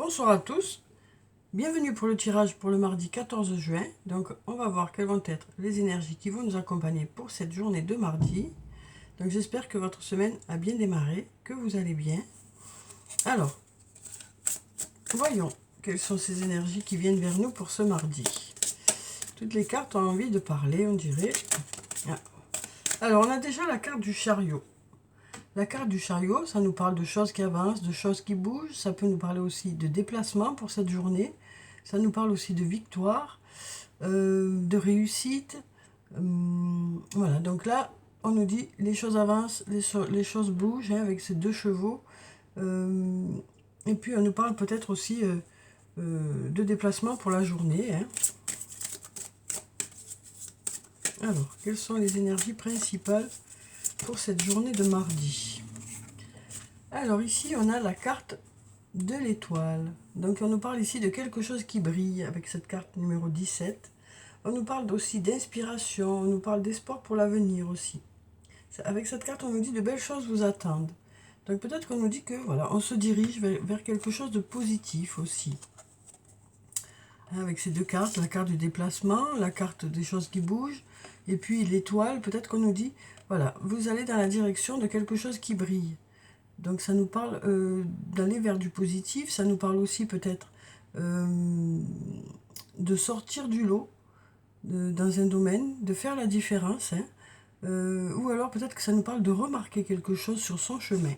Bonsoir à tous, bienvenue pour le tirage pour le mardi 14 juin. Donc on va voir quelles vont être les énergies qui vont nous accompagner pour cette journée de mardi. Donc j'espère que votre semaine a bien démarré, que vous allez bien. Alors, voyons quelles sont ces énergies qui viennent vers nous pour ce mardi. Toutes les cartes ont envie de parler, on dirait. Ah. Alors on a déjà la carte du chariot. La carte du chariot, ça nous parle de choses qui avancent, de choses qui bougent. Ça peut nous parler aussi de déplacement pour cette journée. Ça nous parle aussi de victoire, de réussite. Voilà, donc là, on nous dit les choses avancent, les choses bougent avec ces deux chevaux. Et puis, on nous parle peut-être aussi de déplacement pour la journée. Alors, quelles sont les énergies principales pour cette journée de mardi? Alors ici, on a la carte de l'étoile. Donc on nous parle ici de quelque chose qui brille avec cette carte numéro 17. On nous parle aussi d'inspiration, on nous parle d'espoir pour l'avenir aussi. Avec cette carte, on nous dit de belles choses vous attendent. Donc peut-être qu'on nous dit que voilà, on se dirige vers quelque chose de positif aussi. Avec ces deux cartes, la carte du déplacement, la carte des choses qui bougent, et puis l'étoile, peut-être qu'on nous dit, voilà, vous allez dans la direction de quelque chose qui brille. Donc ça nous parle d'aller vers du positif, ça nous parle aussi peut-être de sortir du lot dans un domaine, de faire la différence, ou alors peut-être que ça nous parle de remarquer quelque chose sur son chemin,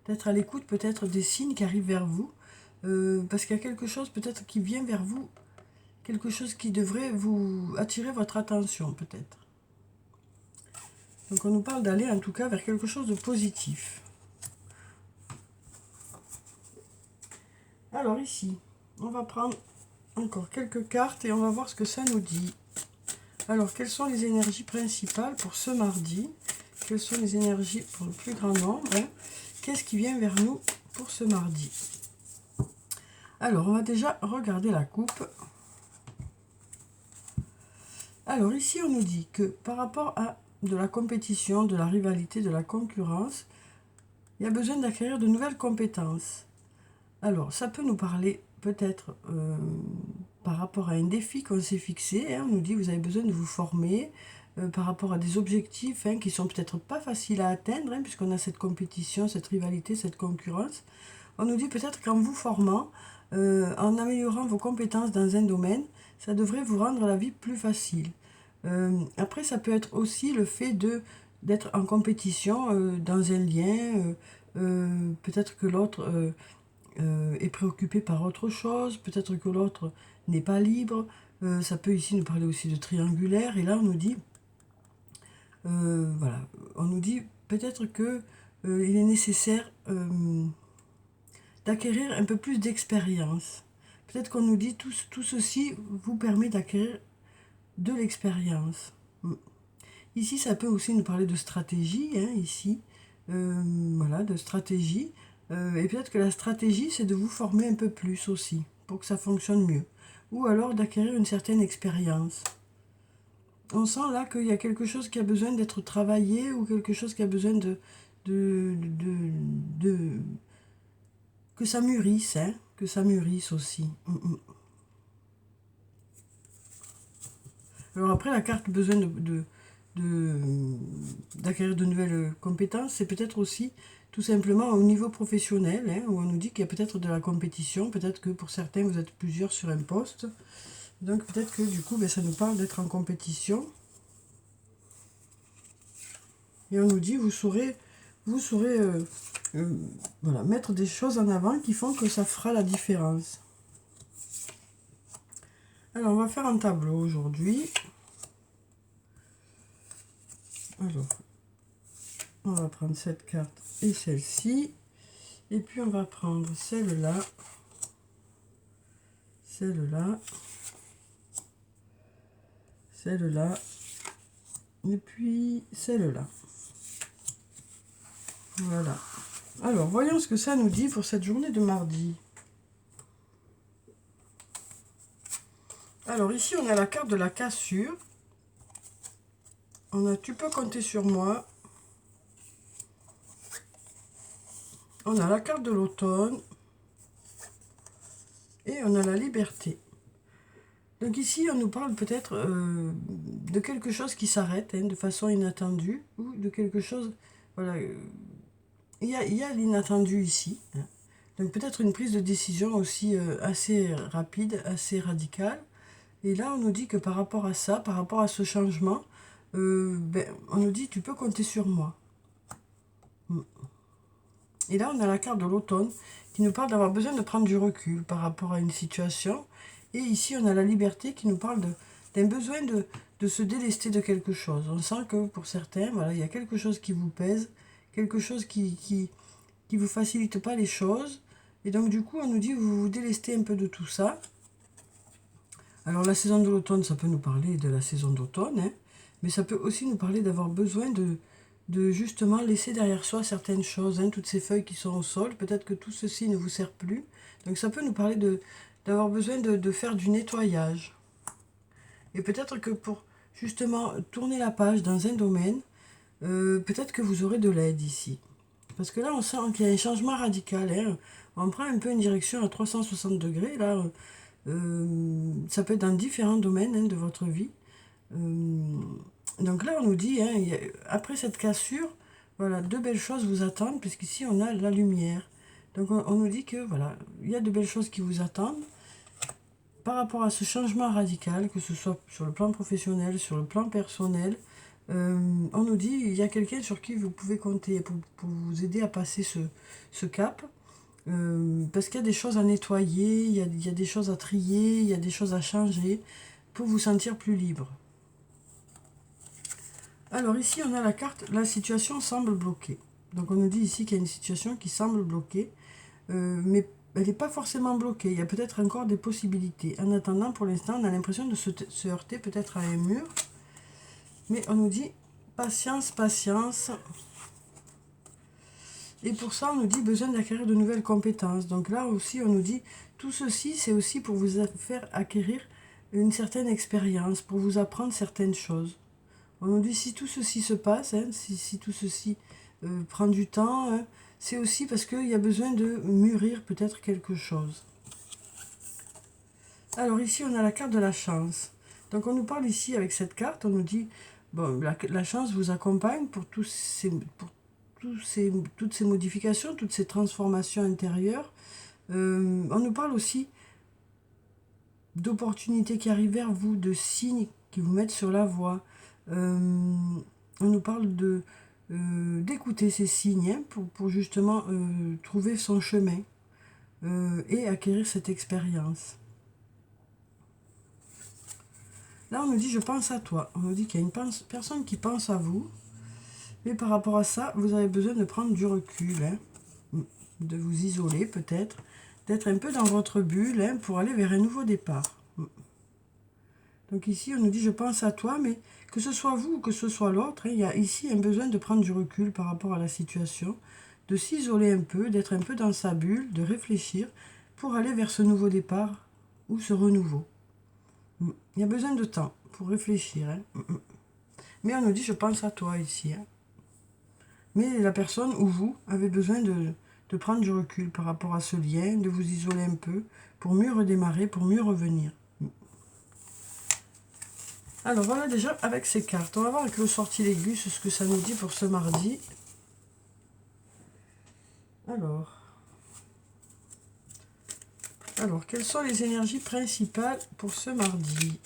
d'être à l'écoute peut-être des signes qui arrivent vers vous, parce qu'il y a quelque chose peut-être qui vient vers vous, quelque chose qui devrait vous attirer votre attention peut-être. Donc on nous parle d'aller en tout cas vers quelque chose de positif. Alors ici, on va prendre encore quelques cartes et on va voir ce que ça nous dit. Alors, quelles sont les énergies principales pour ce mardi? Quelles sont les énergies pour le plus grand nombre? Qu'est-ce qui vient vers nous pour ce mardi? Alors, on va déjà regarder la coupe. Alors ici, on nous dit que par rapport à de la compétition, de la rivalité, de la concurrence, il y a besoin d'acquérir de nouvelles compétences. Alors, ça peut nous parler peut-être par rapport à un défi qu'on s'est fixé. On nous dit vous avez besoin de vous former par rapport à des objectifs qui sont peut-être pas faciles à atteindre, puisqu'on a cette compétition, cette rivalité, cette concurrence. On nous dit peut-être qu'en vous formant, en améliorant vos compétences dans un domaine, ça devrait vous rendre la vie plus facile. Après, ça peut être aussi le fait d'être en compétition dans un lien, peut-être que l'autre est préoccupé par autre chose, peut-être que l'autre n'est pas libre. Ça peut ici nous parler aussi de triangulaire. Et là, on nous dit, voilà, on nous dit peut-être que il est nécessaire d'acquérir un peu plus d'expérience. Peut-être qu'on nous dit tout ceci vous permet d'acquérir de l'expérience. Ici, ça peut aussi nous parler de stratégie, ici, voilà, de stratégie. Et peut-être que la stratégie, c'est de vous former un peu plus aussi, pour que ça fonctionne mieux. Ou alors d'acquérir une certaine expérience. On sent là qu'il y a quelque chose qui a besoin d'être travaillé, ou quelque chose qui a besoin que ça mûrisse, que ça mûrisse aussi. Alors après, la carte besoin d'acquérir de nouvelles compétences, c'est peut-être aussi tout simplement au niveau professionnel, où on nous dit qu'il y a peut-être de la compétition, peut-être que pour certains vous êtes plusieurs sur un poste, donc peut-être que du coup ça nous parle d'être en compétition. Et on nous dit vous saurez voilà, mettre des choses en avant qui font que ça fera la différence. Alors on va faire un tableau aujourd'hui. Alors, on va prendre cette carte et celle-ci. Et puis on va prendre celle-là, celle-là, celle-là, et puis celle-là. Voilà. Alors, voyons ce que ça nous dit pour cette journée de mardi. Alors ici, on a la carte de la cassure. On a tu peux compter sur moi. On a la carte de l'automne. et on a la liberté. Donc ici, on nous parle peut-être de quelque chose qui s'arrête de façon inattendue, ou de quelque chose, voilà, il y a l'inattendu ici. Donc peut-être une prise de décision aussi assez rapide, assez radicale. Et là, on nous dit que par rapport à ça, par rapport à ce changement, on nous dit tu peux compter sur moi. Et là, on a la carte de l'automne qui nous parle d'avoir besoin de prendre du recul par rapport à une situation. Et ici, on a la liberté qui nous parle d'un besoin de se délester de quelque chose. On sent que pour certains, voilà, il y a quelque chose qui vous pèse, quelque chose qui vous facilite pas les choses. Et donc, du coup, on nous dit vous vous délestez un peu de tout ça. Alors, la saison de l'automne, ça peut nous parler de la saison d'automne, hein, mais ça peut aussi nous parler d'avoir besoin de justement laisser derrière soi certaines choses, toutes ces feuilles qui sont au sol, peut-être que tout ceci ne vous sert plus. Donc ça peut nous parler d'avoir besoin de faire du nettoyage. Et peut-être que pour justement tourner la page dans un domaine, peut-être que vous aurez de l'aide ici. Parce que là, on sent qu'il y a un changement radical. On prend un peu une direction à 360 degrés. Là, ça peut être dans différents domaines de votre vie. Donc là, on nous dit, après cette cassure, voilà, de belles choses vous attendent, puisqu'ici, on a la lumière. Donc on nous dit que, voilà, il y a de belles choses qui vous attendent par rapport à ce changement radical, que ce soit sur le plan professionnel, sur le plan personnel. On nous dit, il y a quelqu'un sur qui vous pouvez compter pour vous aider à passer ce cap. Parce qu'il y a des choses à nettoyer, il y a des choses à trier, il y a des choses à changer pour vous sentir plus libre. Alors ici, on a la carte, la situation semble bloquée. Donc on nous dit ici qu'il y a une situation qui semble bloquée, mais elle n'est pas forcément bloquée. Il y a peut-être encore des possibilités. En attendant, pour l'instant, on a l'impression de se heurter peut-être à un mur. Mais on nous dit patience, patience. Et pour ça, on nous dit besoin d'acquérir de nouvelles compétences. Donc là aussi, on nous dit tout ceci, c'est aussi pour vous faire acquérir une certaine expérience, pour vous apprendre certaines choses. On nous dit si tout ceci se passe, si tout ceci prend du temps, c'est aussi parce qu'il y a besoin de mûrir peut-être quelque chose. Alors ici, on a la carte de la chance. Donc on nous parle ici avec cette carte, on nous dit, bon, la chance vous accompagne pour toutes ces modifications, toutes ces transformations intérieures. On nous parle aussi d'opportunités qui arrivent vers vous, de signes qui vous mettent sur la voie. On nous parle d'écouter ces signes pour justement trouver son chemin et acquérir cette expérience. Là, on nous dit « je pense à toi ». On nous dit qu'il y a une personne qui pense à vous. Mais par rapport à ça, vous avez besoin de prendre du recul, de vous isoler peut-être, d'être un peu dans votre bulle pour aller vers un nouveau départ. Donc ici, on nous dit « je pense à toi », mais que ce soit vous ou que ce soit l'autre, il y a ici un besoin de prendre du recul par rapport à la situation, de s'isoler un peu, d'être un peu dans sa bulle, de réfléchir pour aller vers ce nouveau départ ou ce renouveau. Il y a besoin de temps pour réfléchir. Mais on nous dit « je pense à toi » ici. Mais la personne ou vous avez besoin de prendre du recul par rapport à ce lien, de vous isoler un peu pour mieux redémarrer, pour mieux revenir. Alors voilà déjà avec ces cartes. On va voir avec le sortilègus ce que ça nous dit pour ce mardi. Alors, quelles sont les énergies principales pour ce mardi ?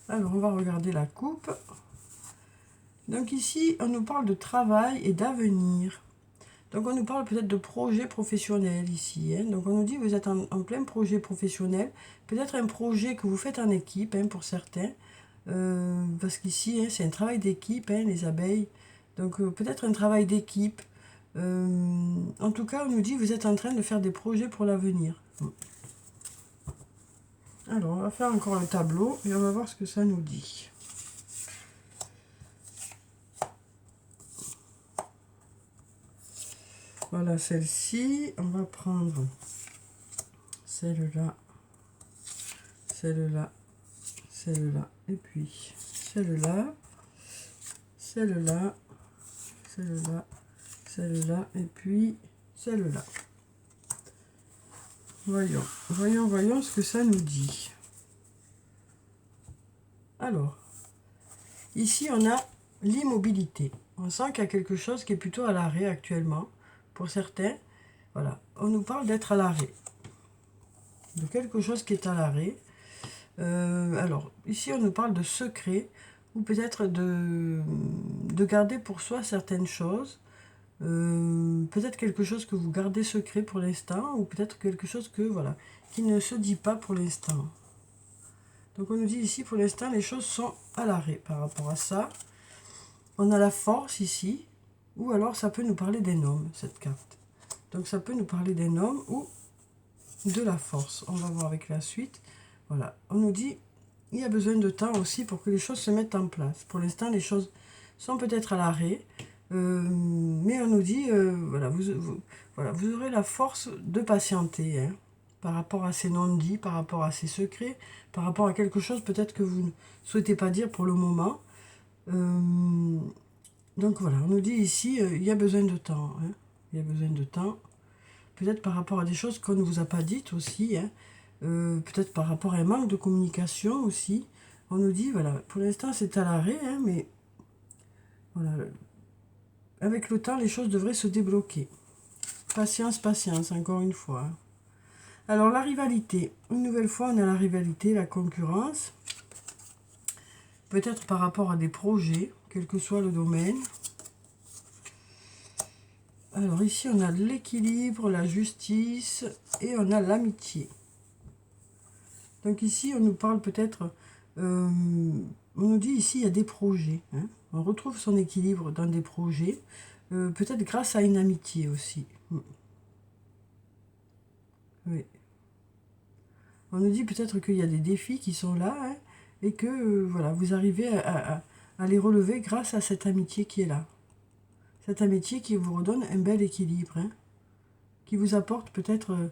Alors, on va regarder la coupe. Donc ici, on nous parle de travail et d'avenir. Donc, on nous parle peut-être de projet professionnel ici. Donc, on nous dit que vous êtes en plein projet professionnel. Peut-être un projet que vous faites en équipe, pour certains. Parce qu'ici, c'est un travail d'équipe, les abeilles. Donc, peut-être un travail d'équipe. En tout cas, on nous dit que vous êtes en train de faire des projets pour l'avenir. Alors, on va faire encore un tableau et on va voir ce que ça nous dit. Voilà, celle-ci, on va prendre celle-là, celle-là, celle-là, et puis celle-là, celle-là, celle-là, celle-là et puis celle-là. Voyons ce que ça nous dit. Alors, ici on a l'immobilité. On sent qu'il y a quelque chose qui est plutôt à l'arrêt actuellement. Pour certains, voilà, on nous parle d'être à l'arrêt. De quelque chose qui est à l'arrêt. Alors, ici on nous parle de secret, ou peut-être de garder pour soi certaines choses. Peut-être quelque chose que vous gardez secret pour l'instant, ou peut-être quelque chose que voilà, qui ne se dit pas pour l'instant. Donc on nous dit ici, pour l'instant, les choses sont à l'arrêt par rapport à ça. On a la force ici, ou alors ça peut nous parler d'un homme, cette carte. Donc ça peut nous parler d'un homme ou de la force. On va voir avec la suite. Voilà, on nous dit, il y a besoin de temps aussi pour que les choses se mettent en place. Pour l'instant, les choses sont peut-être à l'arrêt, mais on nous dit, voilà, vous aurez la force de patienter, hein, par rapport à ces non-dits, par rapport à ces secrets, par rapport à quelque chose peut-être que vous ne souhaitez pas dire pour le moment. Donc voilà, on nous dit ici, il y a besoin de temps. Hein, il y a besoin de temps. Peut-être par rapport à des choses qu'on ne vous a pas dites aussi. Hein, peut-être par rapport à un manque de communication aussi. On nous dit, voilà, pour l'instant c'est à l'arrêt, hein, mais voilà, avec le temps, les choses devraient se débloquer. Patience, patience, encore une fois. Hein. Alors la rivalité, une nouvelle fois on a la rivalité, la concurrence. Peut-être par rapport à des projets, quel que soit le domaine. Alors ici on a l'équilibre, la justice et on a l'amitié. Donc ici on nous parle peut-être, on nous dit ici il y a des projets. Hein. On retrouve son équilibre dans des projets, peut-être grâce à une amitié aussi. Oui. On nous dit peut-être qu'il y a des défis qui sont là, hein, et que voilà, vous arrivez à les relever grâce à cette amitié qui est là. Cette amitié qui vous redonne un bel équilibre, hein, qui vous apporte peut-être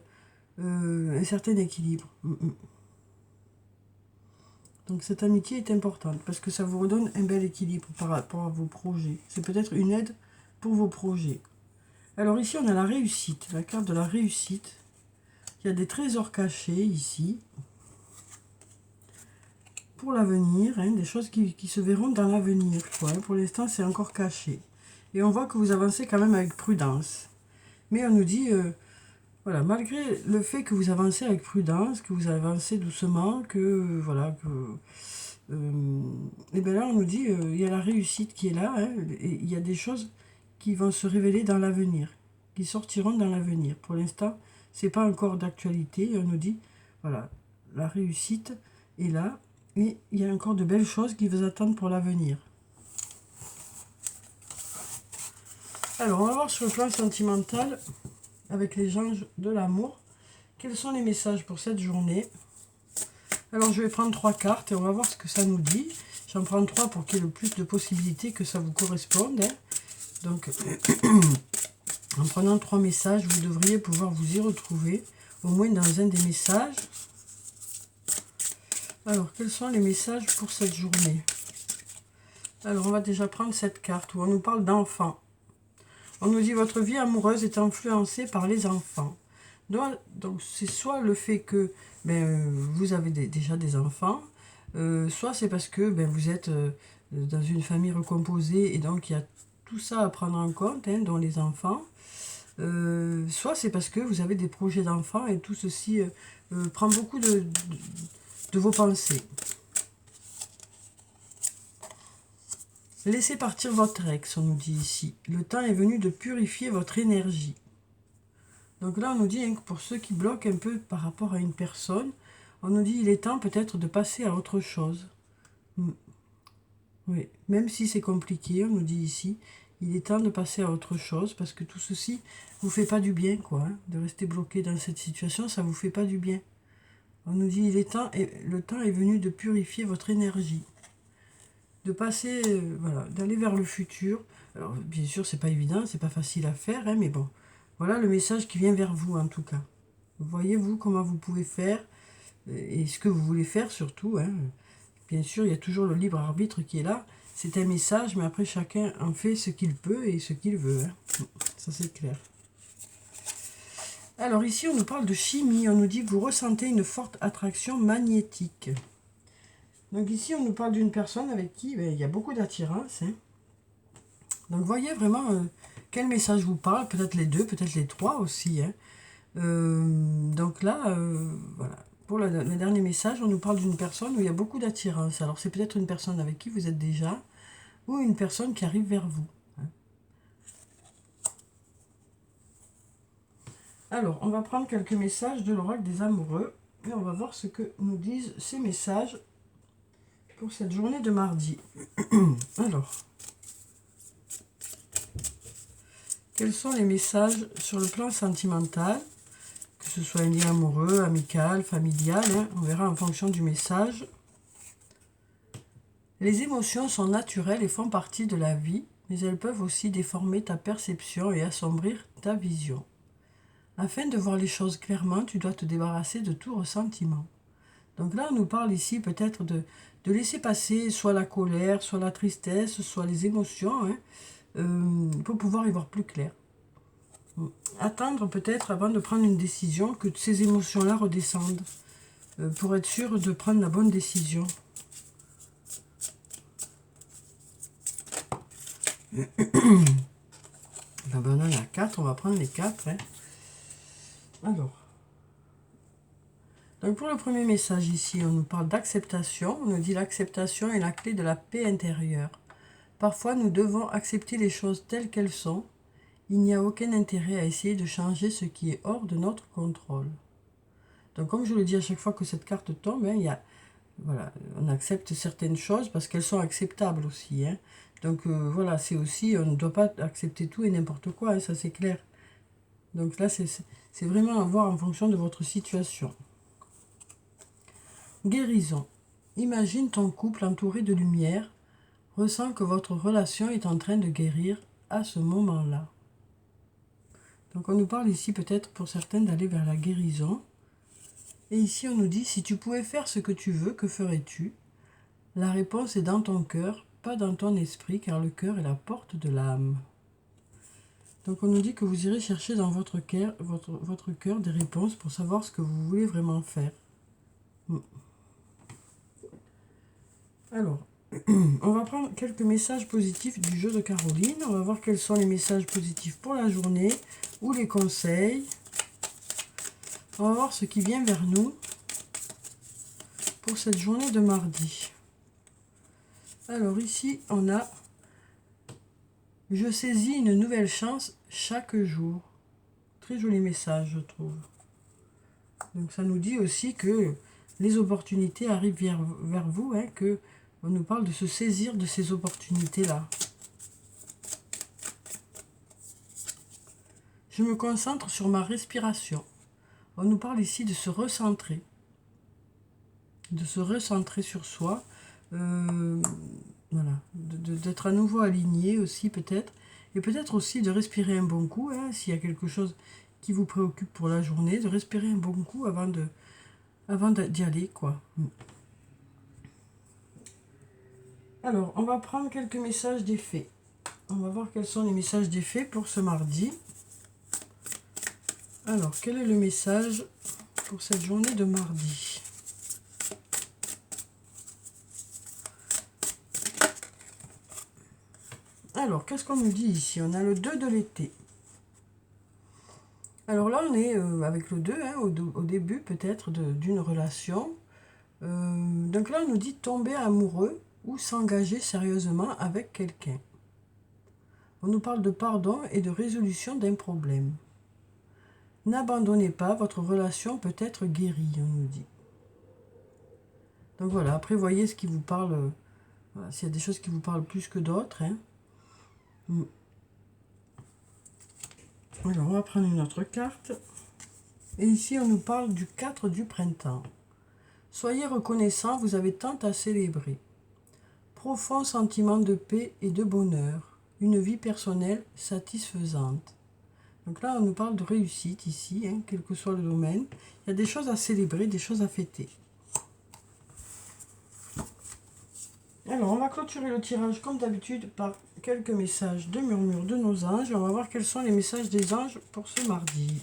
un certain équilibre. Donc cette amitié est importante parce que ça vous redonne un bel équilibre par rapport à vos projets. C'est peut-être une aide pour vos projets. Alors ici on a la réussite, la carte de la réussite. Il y a des trésors cachés ici. Pour l'avenir, hein, des choses qui se verront dans l'avenir. Hein. Pour l'instant c'est encore caché. Et on voit que vous avancez quand même avec prudence. Mais on nous dit, voilà, malgré le fait que vous avancez avec prudence, que vous avancez doucement, que, voilà, que... et bien là, on nous dit, il y a la réussite qui est là, hein, et il y a des choses qui vont se révéler dans l'avenir, qui sortiront dans l'avenir. Pour l'instant, c'est pas encore d'actualité. On nous dit, voilà, la réussite est là, et il y a encore de belles choses qui vous attendent pour l'avenir. Alors, on va voir sur le plan sentimental, avec les anges de l'amour, quels sont les messages pour cette journée. Alors, je vais prendre 3 cartes et on va voir ce que ça nous dit. J'en prends 3 pour qu'il y ait le plus de possibilités que ça vous corresponde. Hein. Donc, en prenant 3 messages, vous devriez pouvoir vous y retrouver, au moins dans un des messages. Alors, quels sont les messages pour cette journée? Alors, on va déjà prendre cette carte où on nous parle d'enfants. On nous dit votre vie amoureuse est influencée par les enfants. Donc c'est soit le fait que vous avez déjà des enfants, soit c'est parce que vous êtes dans une famille recomposée et donc il y a tout ça à prendre en compte, hein, dont les enfants. Soit c'est parce que vous avez des projets d'enfants et tout ceci prend beaucoup de vos pensées. Laissez partir votre ex, on nous dit ici. Le temps est venu de purifier votre énergie. Donc là, on nous dit, hein, que pour ceux qui bloquent un peu par rapport à une personne, on nous dit il est temps peut-être de passer à autre chose. Oui, même si c'est compliqué, on nous dit ici, il est temps de passer à autre chose parce que tout ceci vous fait pas du bien, quoi. Hein, de rester bloqué dans cette situation, ça vous fait pas du bien. On nous dit il est temps, et le temps est venu de purifier votre énergie. De passer, voilà, d'aller vers le futur. Alors, bien sûr, c'est pas évident, c'est pas facile à faire, hein, mais bon, voilà le message qui vient vers vous, en tout cas. Voyez-vous comment vous pouvez faire, et ce que vous voulez faire, surtout. Hein. Bien sûr, il y a toujours le libre arbitre qui est là. C'est un message, mais après, chacun en fait ce qu'il peut et ce qu'il veut. Hein. ça c'est clair. Alors ici, on nous parle de chimie. On nous dit que vous ressentez une forte attraction magnétique. Donc ici, on nous parle d'une personne avec qui il y a beaucoup d'attirance. Hein. Donc voyez vraiment quel message vous parle. Peut-être les deux, peut-être les trois aussi. Hein. Donc là, voilà. Pour le dernier message, on nous parle d'une personne où il y a beaucoup d'attirance. Alors c'est peut-être une personne avec qui vous êtes déjà ou une personne qui arrive vers vous. Alors, on va prendre quelques messages de l'oracle des amoureux et on va voir ce que nous disent ces messages pour cette journée de mardi. Alors, quels sont les messages sur le plan sentimental, que ce soit un lien amoureux, amical, familial, hein, on verra en fonction du message. Les émotions sont naturelles et font partie de la vie, mais elles peuvent aussi déformer ta perception et assombrir ta vision. Afin de voir les choses clairement, tu dois te débarrasser de tout ressentiment. Donc là, on nous parle ici peut-être de laisser passer soit la colère, soit la tristesse, soit les émotions, hein, pour pouvoir y voir plus clair. Attendre peut-être avant de prendre une décision que ces émotions-là redescendent, pour être sûr de prendre la bonne décision. Là, ben, on en a 4, on va prendre les 4. Hein. Alors, donc pour le premier message ici, on nous parle d'acceptation. On nous dit l'acceptation est la clé de la paix intérieure. Parfois, nous devons accepter les choses telles qu'elles sont. Il n'y a aucun intérêt à essayer de changer ce qui est hors de notre contrôle. Donc comme je le dis à chaque fois que cette carte tombe, hein, voilà, on accepte certaines choses parce qu'elles sont acceptables aussi. Hein. Donc voilà, c'est aussi, on ne doit pas accepter tout et n'importe quoi, hein, ça c'est clair. Donc là, c'est vraiment à voir en fonction de votre situation. Guérison. Imagine ton couple entouré de lumière. Ressens que votre relation est en train de guérir à ce moment-là. Donc on nous parle ici peut-être pour certaines d'aller vers la guérison. Et ici on nous dit, si tu pouvais faire ce que tu veux, que ferais-tu? La réponse est dans ton cœur, pas dans ton esprit, car le cœur est la porte de l'âme. Donc on nous dit que vous irez chercher dans votre cœur des réponses pour savoir ce que vous voulez vraiment faire. Alors, on va prendre quelques messages positifs du jeu de Caroline. On va voir quels sont les messages positifs pour la journée ou les conseils. On va voir ce qui vient vers nous pour cette journée de mardi. Alors ici, on a « Je saisis une nouvelle chance chaque jour ». Très joli message, je trouve. Donc ça nous dit aussi que les opportunités arrivent vers vous, hein, que on nous parle de se saisir de ces opportunités-là. Je me concentre sur ma respiration. On nous parle ici de se recentrer. De se recentrer sur soi. Voilà. D'être à nouveau aligné aussi peut-être. Et peut-être aussi de respirer un bon coup. Hein, s'il y a quelque chose qui vous préoccupe pour la journée. De respirer un bon coup avant d'y aller, quoi. Alors, on va prendre quelques messages d'effet. On va voir quels sont les messages d'effet pour ce mardi. Alors, quel est le message pour cette journée de mardi? Alors, qu'est-ce qu'on nous dit ici? On a le 2 de l'été. Alors là, on est avec le 2, hein, au début peut-être d'une relation. Donc là, on nous dit tomber amoureux ou s'engager sérieusement avec quelqu'un. On nous parle de pardon et de résolution d'un problème. N'abandonnez pas, votre relation peut être guérie, on nous dit. Donc voilà, après voyez ce qui vous parle, voilà, s'il y a des choses qui vous parlent plus que d'autres. Hein. Alors on va prendre une autre carte. Et ici on nous parle du 4 du printemps. Soyez reconnaissants, vous avez tant à célébrer. Profond sentiment de paix et de bonheur. Une vie personnelle satisfaisante. Donc là, on nous parle de réussite ici, hein, quel que soit le domaine. Il y a des choses à célébrer, des choses à fêter. Alors, on va clôturer le tirage comme d'habitude par quelques messages de murmure de nos anges. On va voir quels sont les messages des anges pour ce mardi.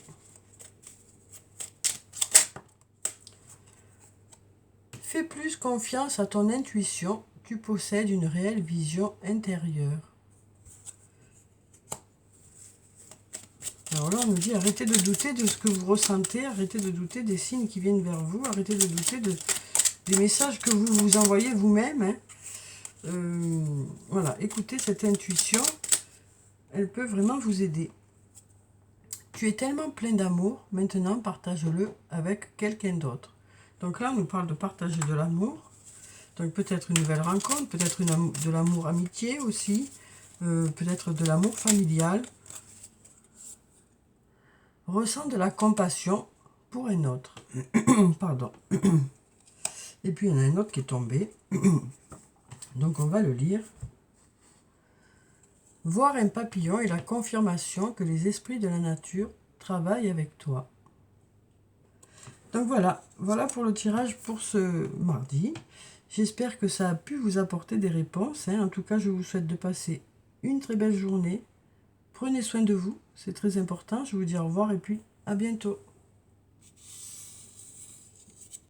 Fais plus confiance à ton intuition, tu possèdes une réelle vision intérieure. Alors là, on nous dit arrêtez de douter de ce que vous ressentez, arrêtez de douter des signes qui viennent vers vous, arrêtez de douter des messages que vous vous envoyez vous-même. Hein. Voilà, écoutez cette intuition, elle peut vraiment vous aider. Tu es tellement plein d'amour, maintenant partage-le avec quelqu'un d'autre. Donc là, on nous parle de partager de l'amour. Donc peut-être une nouvelle rencontre, peut-être de l'amour amitié aussi, peut-être de l'amour familial. Ressens de la compassion pour un autre. Pardon. Et puis il y en a un autre qui est tombé. Donc on va le lire. Voir un papillon est la confirmation que les esprits de la nature travaillent avec toi. Donc voilà, voilà pour le tirage pour ce mardi. J'espère que ça a pu vous apporter des réponses. Hein. En tout cas, je vous souhaite de passer une très belle journée. Prenez soin de vous, c'est très important. Je vous dis au revoir et puis à bientôt.